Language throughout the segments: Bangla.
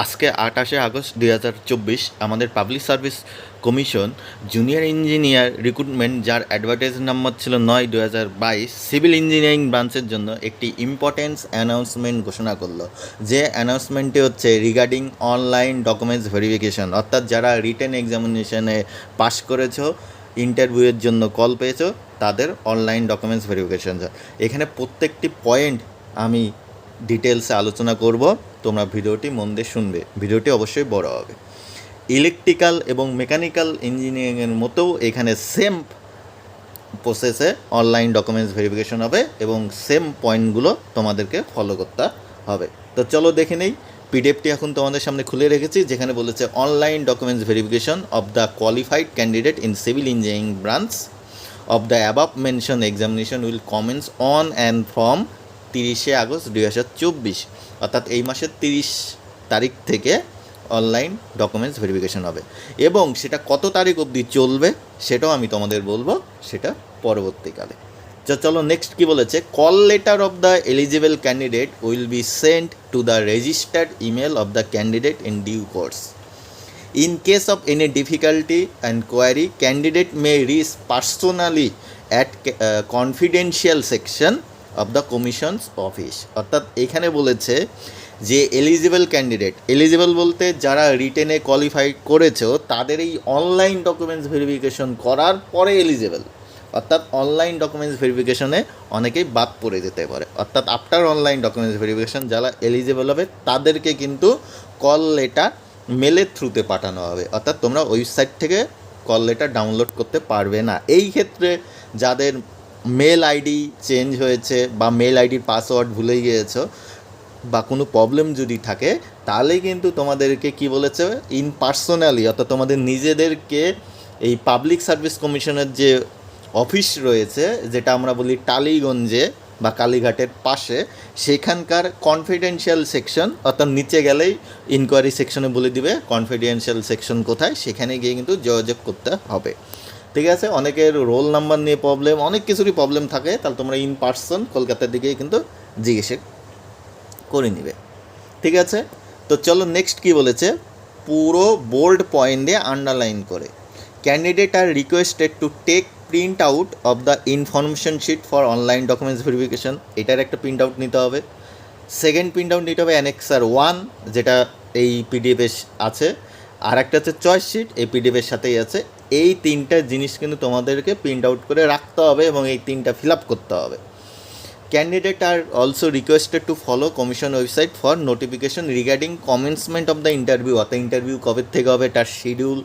আজকে 28 আগস্ট 2024 আমাদের public service commission junior engineer recruitment, যার অ্যাডভার্টাইজ নাম্বার ছিল 9/2022, সিভিল ইঞ্জিনিয়ারিং ব্রাঞ্চের জন্য একটি ইম্পর্টেন্স অ্যানাউন্সমেন্ট ঘোষণা করলো। যে অ্যানাউন্সমেন্টটি হচ্ছে রিগার্ডিং অনলাইন ডকুমেন্টস ভেরিফিকেশন, অর্থাৎ যারা রিটেন এক্সামিনেশনে পাস করেছো, ইন্টারভিউয়ের জন্য কল পেয়েছো, তাদের অনলাইন ডকুমেন্টস ভেরিফিকেশন। এখানে প্রত্যেকটি পয়েন্ট আমি ডিটেলসে আলোচনা করব, তোমরা ভিডিওটি মন দিয়ে শুনবে। ভিডিওটি অবশ্যই বড় হবে। ইলেকট্রিক্যাল এবং মেকানিক্যাল ইঞ্জিনিয়ারিংয়ের মতো এখানে সেম প্রসেসে অনলাইন ডকুমেন্টস ভেরিফিকেশন হবে এবং সেম পয়েন্টগুলো তোমাদেরকে ফলো করতে হবে। তো চলো দেখে নেই। পিডিএফটি এখন তোমাদের সামনে খুলে রেখেছি, যেখানে বলেছে online documents verification of the qualified candidate in civil engineering branch of the above mentioned examination will commence on and from 30 August 2024, অর্থাৎ এই মাসের 30 তারিখ থেকে অনলাইন ডকুমেন্টস ভেরিফিকেশন হবে এবং সেটা কত তারিখ অবধি চলবে সেটাও আমি তোমাদের বলবো, সেটা পরবর্তীকালে। চলো নেক্সট কি বলেছে, call letter of the eligible candidate will be sent to the registered email of the candidate in due course. In case of any difficulty and query, candidate may reach personally at confidential section of the commission's office. অর্থাৎ এখানে বলেছে যে এলিজিবল বলতে যারা রিটেনে কোয়ালিফাই করেছো তাদের এই অনলাইন ডকুমেন্টস ভেরিফিকেশন করার পরে এলিজিবল, অর্থাৎ অনলাইন ডকুমেন্টস ভেরিফিকেশনে অনেকেই বাদ পড়ে যেতে পারে। অর্থাৎ আফটার অনলাইন ডকুমেন্টস ভেরিফিকেশন যারা এলিজিবল হবে তাদেরকে কিন্তু কল লেটার মেলের থ্রুতে পাঠানো হবে, অর্থাৎ তোমরা ওয়েবসাইট থেকে কল লেটার ডাউনলোড করতে পারবে না। এই ক্ষেত্রে যাদের মেল আইডি চেঞ্জ হয়েছে বা মেল আইডির পাসওয়ার্ড ভুলে গিয়েছো বা কোনো প্রবলেম যদি থাকে, তাহলে কিন্তু তোমাদেরকে কি বলেছে, ইন পার্সোনালি, অর্থাৎ তোমাদের নিজেদেরকে এই পাবলিক সার্ভিস কমিশনের যে অফিস রয়েছে, যেটা আমরা বলি টালিগঞ্জে বা কালীঘাটের পাশে, সেখানকার কনফিডেন্সিয়াল সেকশন, অর্থাৎ নিচে গেলেই ইনকোয়ারি সেকশনে বলে দিবে কনফিডেন্সিয়াল সেকশন কোথায়, সেখানে গিয়ে কিন্তু যোগাযোগ করতে হবে। ঠিক আছে, অনেকের রোল নাম্বার নিয়ে প্রবলেম, অনেক কিছুরই প্রবলেম থাকে, তাহলে তোমরা ইন পার্সন কলকাতার দিকেই কিন্তু জিজ্ঞেস করে নিবে। ঠিক আছে, তো চলো নেক্সট কি বলেছে, পুরো বোল্ড পয়েন্ট দিয়ে আন্ডারলাইন করে, candidate are requested to take print out of the information sheet for online documents verification. এটার একটা প্রিন্ট আউট নিতে হবে। সেকেন্ড প্রিন্ট আউট নিতে হবে অ্যানেক্সার 1, যেটা এই পিডিএফে আছে, আর একটা হচ্ছে চয়েস শিট, এই পিডিএফের সাথেই আছে। এই তিনটা জিনিস কিন্তু তোমাদেরকে প্রিন্ট আউট করে রাখতে হবে এবং এই তিনটা ফিল আপ করতে হবে। Candidate are also requested to follow commission website for notification regarding commencement of the interview, অর্থাৎ ইন্টারভিউ কবে থেকে হবে তার শিডিউল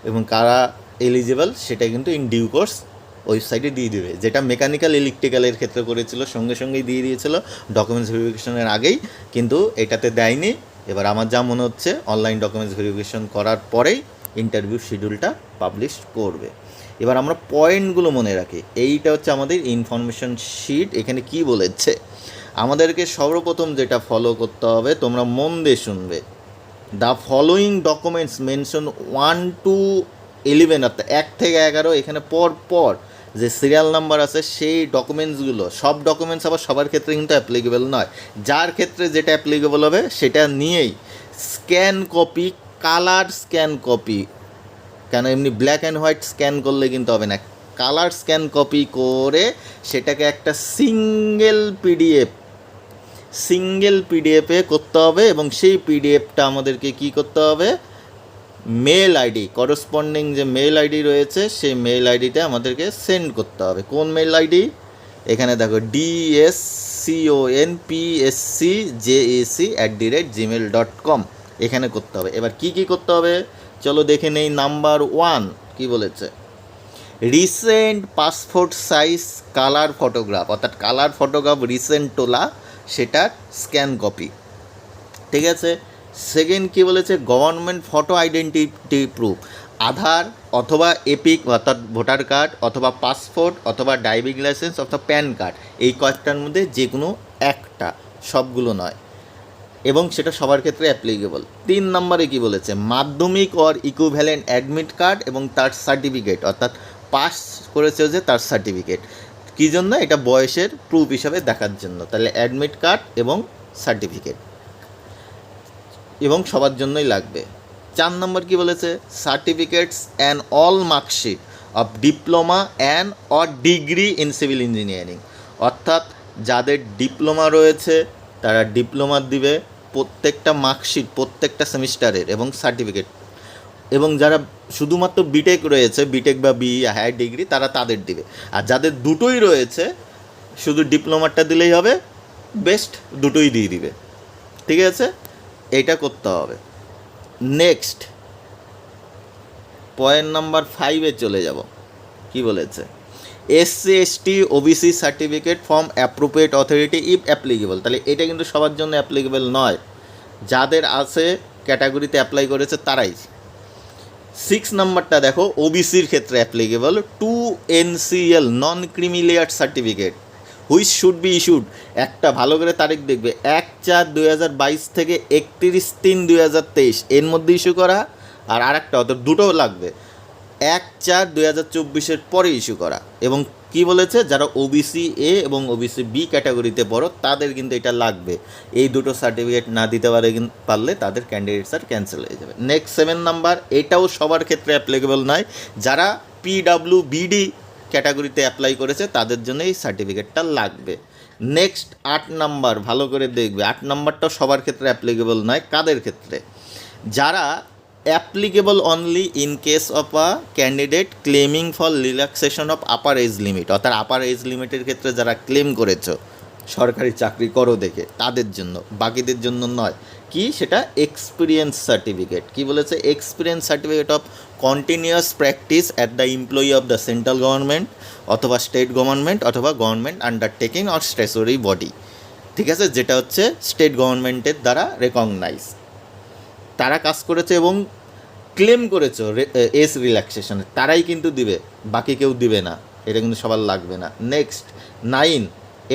এবং কারা এলিজিবল সেটা কিন্তু ইন ডিউ কোর্স ওয়েবসাইটে দিয়ে দেবে, যেটা মেকানিক্যাল ইলেকট্রিক্যালের ক্ষেত্রে করেছিল, সঙ্গে সঙ্গেই দিয়ে দিয়েছিল ডকুমেন্টস ভেরিফিকেশনের আগেই, কিন্তু এটাতে দেয়নি। এবার আমার যা মনে হচ্ছে অনলাইন ডকুমেন্টস ভেরিফিকেশন করার পরেই ইন্টারভিউ শিডিউলটা পাবলিশ করবে। এবার আমরা পয়েন্টগুলো মনে রাখি। এইটা হচ্ছে আমাদের ইনফরমেশন শিট। এখানে কি বলেছে, আমাদেরকে সর্বপ্রথম যেটা ফলো করতে হবে, তোমরা মন দিয়ে শুনবে, the following documents mention 1 to 11, অর্থাৎ 1 থেকে 11, এখানে পর যে সিরিয়াল নাম্বার আছে সেই ডকুমেন্টসগুলো, সব ডকুমেন্টস আবার সবার ক্ষেত্রে কিন্তু অ্যাপ্লিকেবল নয়, যার ক্ষেত্রে যেটা অ্যাপ্লিকেবল হবে সেটা নিয়েই scan copy, colour scan copy, কেন এমনি ব্ল্যাক অ্যান্ড হোয়াইট স্ক্যান করলে কিন্তু হবে না, কালার স্ক্যান কপি করে সেটাকে একটা সিঙ্গেল পিডিএফে করতে হবে এবং সেই পিডিএফটা আমাদেরকে কি করতে হবে, মেল আইডি, করসপন্ডিং যে মেল আইডি রয়েছে সেই মেল আইডিতে আমাদেরকে সেন্ড করতে হবে। কোন মেল আইডি, এখানে দেখো dsconpscjac@gmail.com, এখানে করতে হবে। এবার কি করতে হবে চলো দেখে নেই। নাম্বার 1 কি বলেছে, recent passport size colour photograph, অর্থাৎ কালার ফটোগ্রাফ রিসেন্ট তোলা, সেটার স্ক্যান কপি। ঠিক আছে, সেকেন্ড কি বলেছে, গভর্নমেন্ট ফটো আইডেন্টিটি প্রুফ, আধার অথবা এপিক অর্থাৎ ভোটার কার্ড অথবা পাসপোর্ট অথবা ড্রাইভিং লাইসেন্স অথবা প্যান কার্ড, এই কয়েকটার মধ্যে যে কোনো একটা, সবগুলো নয়, এবং সেটা সবার ক্ষেত্রে অ্যাপ্লিকেবল। 3 নম্বরে কি বলেছে, মাধ্যমিক অর ইকুইভ্যালেন্ট অ্যাডমিট কার্ড এবং তার সার্টিফিকেট, অর্থাৎ পাস করেছে যে তার সার্টিফিকেট, কী জন্য, এটা বয়সের প্রুফ হিসাবে দেখার জন্য, তাহলে অ্যাডমিট কার্ড এবং সার্টিফিকেট। এবং সবার জন্যই লাগবে। 4 নম্বর কি বলেছে, certificates and all marksheet of diploma and or degree in civil engineering, অর্থাৎ যাদের ডিপ্লোমা রয়েছে তারা ডিপ্লোমা দিবে, প্রত্যেকটা মার্কশিট প্রত্যেকটা সেমিস্টারের এবং সার্টিফিকেট, এবং যারা শুধুমাত্র বিটেক রয়েছে, বিটেক বা বি হায়ার ডিগ্রি, তারা তাদের দিবে। আর যাদের দুটোই রয়েছে শুধু ডিপ্লোমাটা দিলেই হবে, বেস্ট দুটোই দিয়ে দিবে। ঠিক আছে, এইটা করতে হবে। নেক্সট পয়েন্ট নাম্বার 5-এ চলে যাব। কি বলেছে, SC ST OBC certificate from appropriate authority if applicable. তাহলে এটা কিন্তু সবার জন্য অ্যাপ্লিকেবল নয়, যাদের আছে ক্যাটাগরিতে অ্যাপ্লাই করেছে তারাই। 6 নম্বরটা দেখো, ওবিসির ক্ষেত্রে applicable 2 NCL non creamy layer certificate which should be issued, একটা ভালো করে তারিখ দেখবে, 1/4/2022 থেকে 31/3/2023 এর মধ্যে ইস্যু করা, আর আরেকটা অত দুটো লাগবে 1/4/2024 পরে ইস্যু করা। এবং কি বলেছে, যারা ওবিসি এ এবং ওবিসি বি ক্যাটাগরিতে পড়ো তাদের কিন্তু এটা লাগবে। এই দুটো সার্টিফিকেট না দিতে পারলে তাদের ক্যান্ডিডেটস আর ক্যান্সেল হয়ে যাবে। নেক্সট 7 নাম্বার, এটাও সবার ক্ষেত্রে অ্যাপ্লিকেবল নয়, যারা PWBD ক্যাটাগরিতে অ্যাপ্লাই করেছে তাদের জন্য এই সার্টিফিকেটটা লাগবে। নেক্সট 8 নাম্বার, ভালো করে দেখবে, 8 নাম্বারটাও সবার ক্ষেত্রে অ্যাপ্লিকেবল নয়। কাদের ক্ষেত্রে, যারা applicable only in case of a candidate claiming for relaxation of upper age limit, অর্থাৎ আপার এজ লিমিটের ক্ষেত্রে যারা ক্লেম করেছো সরকারি চাকরি করো দেখে, তাদের জন্য, বাকিদের জন্য নয়। কি সেটা, এক্সপিরিয়েন্স সার্টিফিকেট। কি বলেছে, experience certificate of continuous practice at the employee of the central government অথবা স্টেট গভর্নমেন্ট অথবা গভর্নমেন্ট আন্ডারটেকিং অর স্ট্যাচুরি বডি। ঠিক আছে, যেটা হচ্ছে স্টেট গভর্নমেন্টের দ্বারা রেকগনাইজ, তারা কাজ করেছে এবং ক্লেম করেছো এজ রিল্যাক্সেশনে, তারাই কিন্তু দিবে, বাকি কেউ দিবে না। এটা কিন্তু সবার লাগবে না। নেক্সট 9,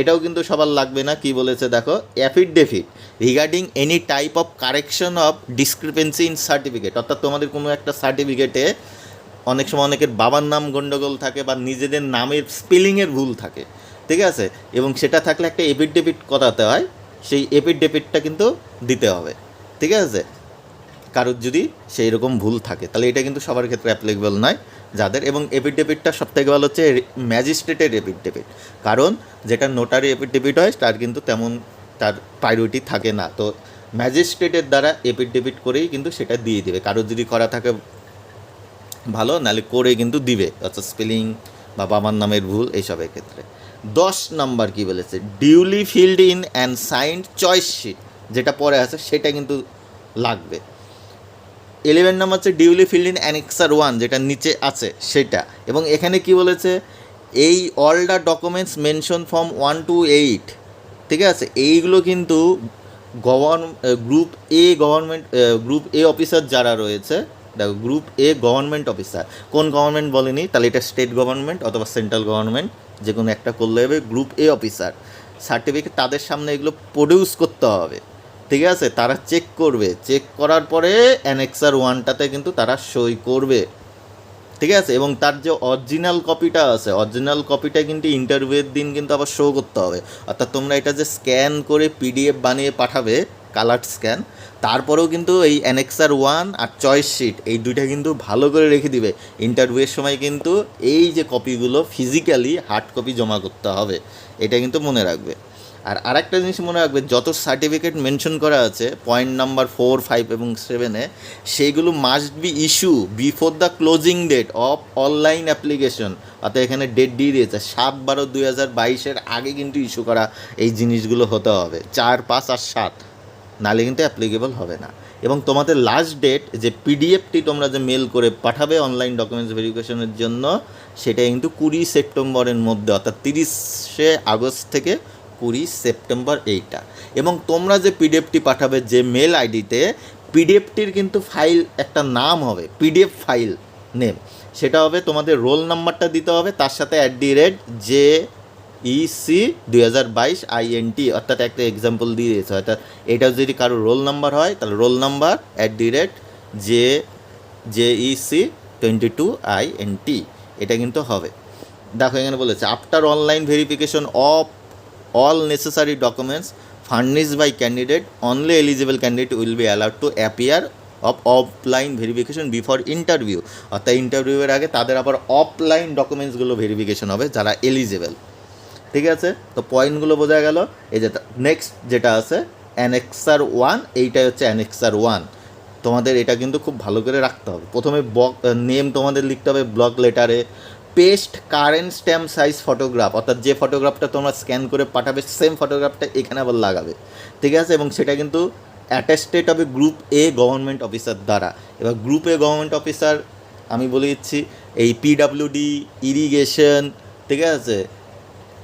এটাও কিন্তু সবার লাগবে না। কি বলেছে দেখো, affidavit regarding any type of correction of discrepancy in certificate, অর্থাৎ তোমাদের কোনো একটা সার্টিফিকেটে অনেক সময় অনেকের বাবার নাম গণ্ডগোল থাকে বা নিজেদের নামের স্পেলিংয়ের ভুল থাকে, ঠিক আছে, এবং সেটা থাকলে একটা এফিডেভিট করাতে হয়, সেই এফিডেভিটটা কিন্তু দিতে হবে। ঠিক আছে, কারোর যদি সেই রকম ভুল থাকে, তাহলে এটা কিন্তু সবার ক্ষেত্রে অ্যাপ্লিকেবল নয় যাদের। এবং এফিডেভিটটা সবথেকে ভালো হচ্ছে ম্যাজিস্ট্রেটের এফিডেভিট, কারণ যেটা নোটারি এফিডেভিট হয় তার কিন্তু তেমন তার প্রায়োরিটি থাকে না, তো ম্যাজিস্ট্রেটের দ্বারা এফিডেভিট করেই কিন্তু সেটা দিয়ে দেবে। কারোর যদি করা থাকে ভালো, নাহলে করে কিন্তু দিবে, অর্থাৎ স্পেলিং বা বাবার নামের ভুল এইসবের ক্ষেত্রে। 10 নাম্বার কি বলেছে, duly filled in and signed choice sheet, যেটা পরে আছে সেটা কিন্তু লাগবে। 11 নাম্বার হচ্ছে ডিউলি ফিল্ড ইন অ্যানেক্সার 1, যেটা নিচে আছে সেটা। এবং এখানে কি বলেছে, এই all the documents mention from 1 to 8, ঠিক আছে, এইগুলো কিন্তু group A government, group A officer যারা রয়েছে, দেখো গ্রুপ এ গভর্নমেন্ট অফিসার, কোন গভর্নমেন্ট বলেনি, তাহলে এটা স্টেট গভর্নমেন্ট অথবা সেন্ট্রাল গভর্নমেন্ট, যে কোনো একটা করলে হবে। গ্রুপ এ অফিসার সার্টিফিকেট তাদের সামনে এগুলো প্রডিউস করতে হবে, ঠিক আছে, তারা চেক করবে, চেক করার পরে অ্যানেক্সার 1টাতে কিন্তু তারা সই করবে, ঠিক আছে। এবং তার যে অরিজিনাল কপিটা আছে, অরিজিনাল কপিটা কিন্তু ইন্টারভিউয়ের দিন কিন্তু আবার শো করতে হবে, অর্থাৎ তোমরা এটা যে স্ক্যান করে PDF বানিয়ে পাঠাবে, কালার স্ক্যান, তারপরেও কিন্তু এই অ্যানেক্সার 1 আর চয়েস শিট এই দুইটা কিন্তু ভালো করে রেখে দিবে। ইন্টারভিউয়ের সময় কিন্তু এই যে কপিগুলো ফিজিক্যালি হার্ড কপি জমা করতে হবে, এটা কিন্তু মনে রাখবে। আর আরেকটা জিনিস মনে রাখবে, যত সার্টিফিকেট মেনশন করা আছে পয়েন্ট নাম্বার 4, 5 এবং 7-এ, সেইগুলো must be issue before the closing date of online application, অর্থাৎ এখানে ডেট দিয়ে দিয়েছে 7/12/2022 আগে কিন্তু ইস্যু করা এই জিনিসগুলো হতে হবে, 4, 5 আর 7, নাহলে কিন্তু অ্যাপ্লিকেবল হবে না। এবং তোমাদের লাস্ট ডেট যে PDFটি তোমরা যে মেল করে পাঠাবে অনলাইন ডকুমেন্টস ভেরিফিকেশনের জন্য, সেটা কিন্তু 20 সেপ্টেম্বরের মধ্যে, অর্থাৎ 30শে আগস্ট থেকে 20 সেপ্টেম্বর এইটা। এবং তোমরা যে PDFটি পাঠাবে যে মেল আইডিতে, PDFটির কিন্তু ফাইল একটা নাম হবে, PDF ফাইল নেম, সেটা হবে তোমাদের রোল নাম্বারটা দিতে হবে, তার সাথে @JEC2022 অর্থাৎ একটা এক্সাম্পল দিয়ে দিয়েছে, অর্থাৎ এটা যদি কারো রোল নাম্বার হয় তাহলে রোল নাম্বার @JEC22INT, এটা কিন্তু হবে। দেখো এখানে বলেছে after online verification of all necessary documents furnished by candidate, only eligible candidate will be allowed to appear of offline verification before interview, অর্থাৎ ইন্টারভিউয়ের আগে তাদের আবার অফলাইন ডকুমেন্টসগুলো ভেরিফিকেশন হবে যারা এলিজেবল। ঠিক আছে, তো পয়েন্টগুলো বোঝা গেল। এই যে নেক্সট যেটা আছে অ্যানেক্সার 1, এইটাই হচ্ছে অ্যানেক্সার 1। তোমাদের এটা কিন্তু খুব ভালো করে রাখতে হবে। প্রথমে নেম তোমাদের লিখতে হবে ব্লক লেটারে, paste current stamp size photograph, অর্থাৎ যে ফটোগ্রাফটা তোমরা স্ক্যান করে পাঠাবে সেম ফটোগ্রাফটা এখানে আবার লাগাবে। ঠিক আছে, এবং সেটা কিন্তু অ্যাটেস্টেড হবে গ্রুপ এ গভর্নমেন্ট অফিসার দ্বারা। এবার গ্রুপ এ গভর্নমেন্ট অফিসার আমি বলে দিচ্ছি, এই পিডাব্লিউডি, ইরিগেশন, ঠিক আছে,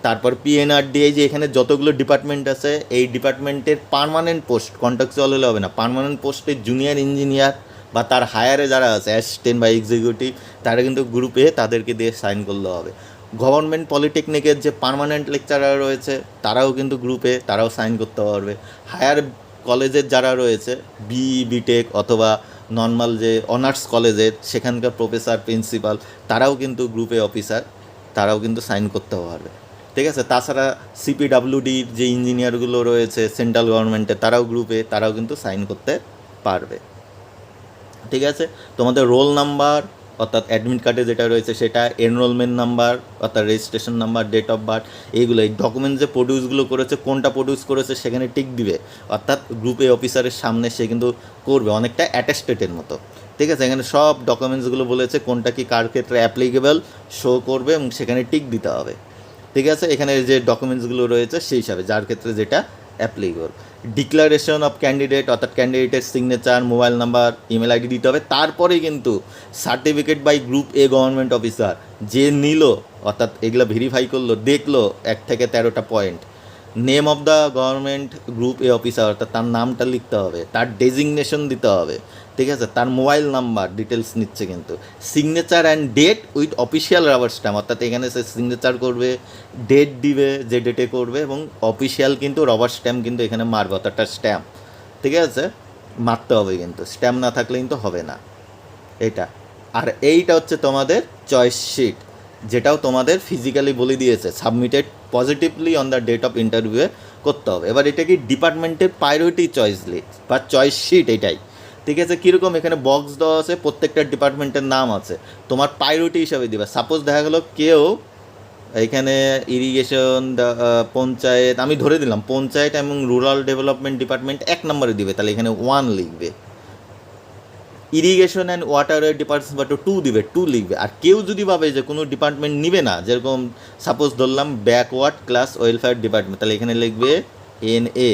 তারপর পিএনআরডি, যে এখানে যতগুলো ডিপার্টমেন্ট আছে এই ডিপার্টমেন্টের পার্মানেন্ট পোস্ট, কন্ট্রাকচুয়াল হলে হবে না, পার্মানেন্ট পোস্টে জুনিয়র ইঞ্জিনিয়ার বা তার হায়ারে যারা আছে অ্যাসিস্ট্যান্ট বা এক্সিকিউটিভ, তারা কিন্তু গ্রুপে তাদেরকে দিয়ে সাইন করলে হবে। গভর্নমেন্ট পলিটেকনিকের যে পার্মানেন্ট লেকচারার রয়েছে তারাও কিন্তু গ্রুপে, তারাও সাইন করতে পারবে। হায়ার কলেজের যারা রয়েছে বিটেক অথবা নর্মাল যে অনার্স কলেজের সেখানকার প্রফেসর, প্রিন্সিপাল, তারাও কিন্তু গ্রুপে অফিসার, তারাও কিন্তু সাইন করতে পারবে। ঠিক আছে, তাছাড়া সিপিডাব্লিউডির যে ইঞ্জিনিয়ারগুলো রয়েছে সেন্ট্রাল গভর্নমেন্টে, তারাও গ্রুপে, তারাও কিন্তু সাইন করতে পারবে। ঠিক আছে, তোমাদের রোল নাম্বার অর্থাৎ অ্যাডমিট কার্ডে যেটা রয়েছে সেটা, এনরোলমেন্ট নাম্বার অর্থাৎ registration number, date of birth, এইগুলো এই ডকুমেন্টস যে প্রডিউসগুলো করেছে কোনটা প্রডিউস করেছে সেখানে টিক দিবে, অর্থাৎ গ্রুপে অফিসারের সামনে সে কিন্তু করবে, অনেকটা অ্যাটেস্টেটের মতো। ঠিক আছে, এখানে সব ডকুমেন্টসগুলো বলেছে কোনটা কি কার ক্ষেত্রে অ্যাপ্লিকেবল শো করবে এবং সেখানে টিক দিতে হবে। ঠিক আছে, এখানে যে ডকুমেন্টসগুলো রয়েছে সেই হিসাবে যার ক্ষেত্রে যেটা অ্যাপ্লিকেবল। ডিক্লারেশন অফ ক্যান্ডিডেট অর্থাৎ ক্যান্ডিডেটের signature, mobile number, email ID দিতে হবে। তারপরে কিন্তু certificate by group A government officer যে নিল, অর্থাৎ এগুলো ভেরিফাই করলো, দেখলো 1 থেকে 13টা point. Name of the government group A officer অর্থাৎ তার নামটা লিখতে হবে, তার ডেজিগনেশন দিতে হবে। ঠিক আছে, তার মোবাইল নাম্বার ডিটেলস নিচ্ছে কিন্তু। Signature and date with official rubber stamp, অর্থাৎ এখানে সে সিগনেচার করবে, ডেট দিবে যে ডেটে করবে, এবং অফিসিয়াল কিন্তু রবার স্ট্যাম্প কিন্তু এখানে মারবে, অর্থাৎ একটা স্ট্যাম্প, ঠিক আছে, মারতে হবে কিন্তু, স্ট্যাম্প না থাকলে কিন্তু হবে না এটা। আর এইটা হচ্ছে তোমাদের চয়েস শিট, যেটাও তোমাদের ফিজিক্যালি বলে দিয়েছে submitted positively on the date of ইন্টারভিউয়ে করতে হবে। এবার এটা কি ডিপার্টমেন্টের প্রায়োরিটি চয়েস লিস্ট বা চয়েস শিট, এটাই। ঠিক আছে, কীরকম এখানে বক্স দেওয়া আছে, প্রত্যেকটা ডিপার্টমেন্টের নাম আছে, তোমার প্রায়োরিটি হিসাবে দিবে। সাপোজ দেখা গেলো কেউ এখানে ইরিগেশন, পঞ্চায়েত, আমি ধরে দিলাম পঞ্চায়েত এবং রুরাল ডেভেলপমেন্ট ডিপার্টমেন্ট 1 নম্বরে দিবে, তাহলে এখানে 1 লিখবে। ইরিগেশন অ্যান্ড ওয়াটারের ডিপার্টমেন্ট 2 দিবে, 2 লিখবে। আর কেউ যদি ভাবে যে কোনো ডিপার্টমেন্ট নিবে না, যেরকম সাপোজ ধরলাম ব্যাকওয়ার্ড ক্লাস ওয়েলফেয়ার ডিপার্টমেন্ট, তাহলে এখানে লিখবে NA।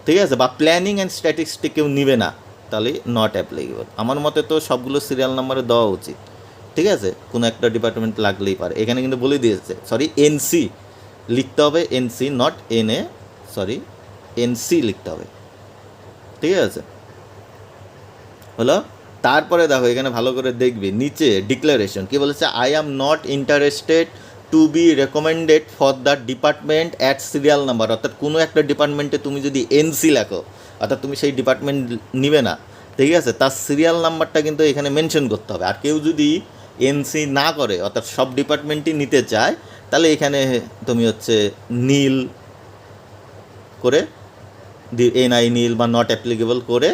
ঠিক আছে, বা প্ল্যানিং অ্যান্ড স্ট্যাটিস্টিক কেউ নিবে না, তাহলে নট অ্যাপ্লিকেবল। আমার মতে তো সবগুলো সিরিয়াল নাম্বারে দেওয়া উচিত। ঠিক আছে, কোনো একটা ডিপার্টমেন্ট লাগলেই পারে, এখানে কিন্তু বলে দিয়েছে, সরি NC লিখতে হবে, NC not NA, sorry NC লিখতে হবে। ঠিক আছে, হলো। তারপরে দেখো এখানে ভালো করে দেখবে নিচে ডিক্লারেশন কী বলেছে, I am not interested to be recommended for the department at serial number, অর্থাৎ কোনো একটা ডিপার্টমেন্টে তুমি যদি NC লেখো, অর্থাৎ তুমি সেই ডিপার্টমেন্ট নিবে না। ঠিক আছে, তার সিরিয়াল নাম্বারটা কিন্তু এখানে মেনশন করতে হবে। আর কেউ যদি NC না করে, অর্থাৎ সব ডিপার্টমেন্টই নিতে চায়, তাহলে এখানে তুমি হচ্ছে নীল করে NI নীল বা নট অ্যাপ্লিকেবল করে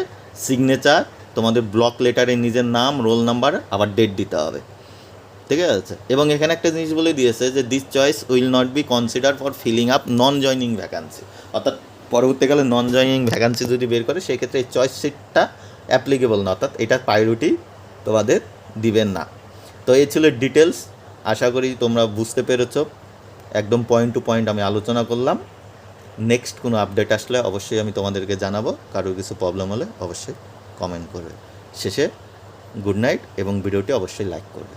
সিগনেচার, তোমাদের ব্লক লেটারে নিজের নাম, রোল নাম্বার, আবার ডেট দিতে হবে। ঠিক আছে, এবং এখানে একটা জিনিস বলে দিয়েছে যে this choice will not be consider for filling up non joining vacancy, অর্থাৎ পরবর্তীকালে নন জয়নিং ভ্যাকান্সি যদি বের করে সেক্ষেত্রে এই চয়েস সিটটা অ্যাপ্লিকেবল না, অর্থাৎ এটার প্রায়োরিটি তোমাদের দিবেন না। তো এই ছিল ডিটেলস, আশা করি তোমরা বুঝতে পেরেছো, একদম পয়েন্ট টু পয়েন্ট আমি আলোচনা করলাম। নেক্সট কোনো আপডেট আসলে অবশ্যই আমি তোমাদেরকে জানাবো, কারোর কিছু প্রবলেম হলে অবশ্যই কমেন্ট করবে। শেষে গুড নাইট এবং ভিডিওটি অবশ্যই লাইক করবে।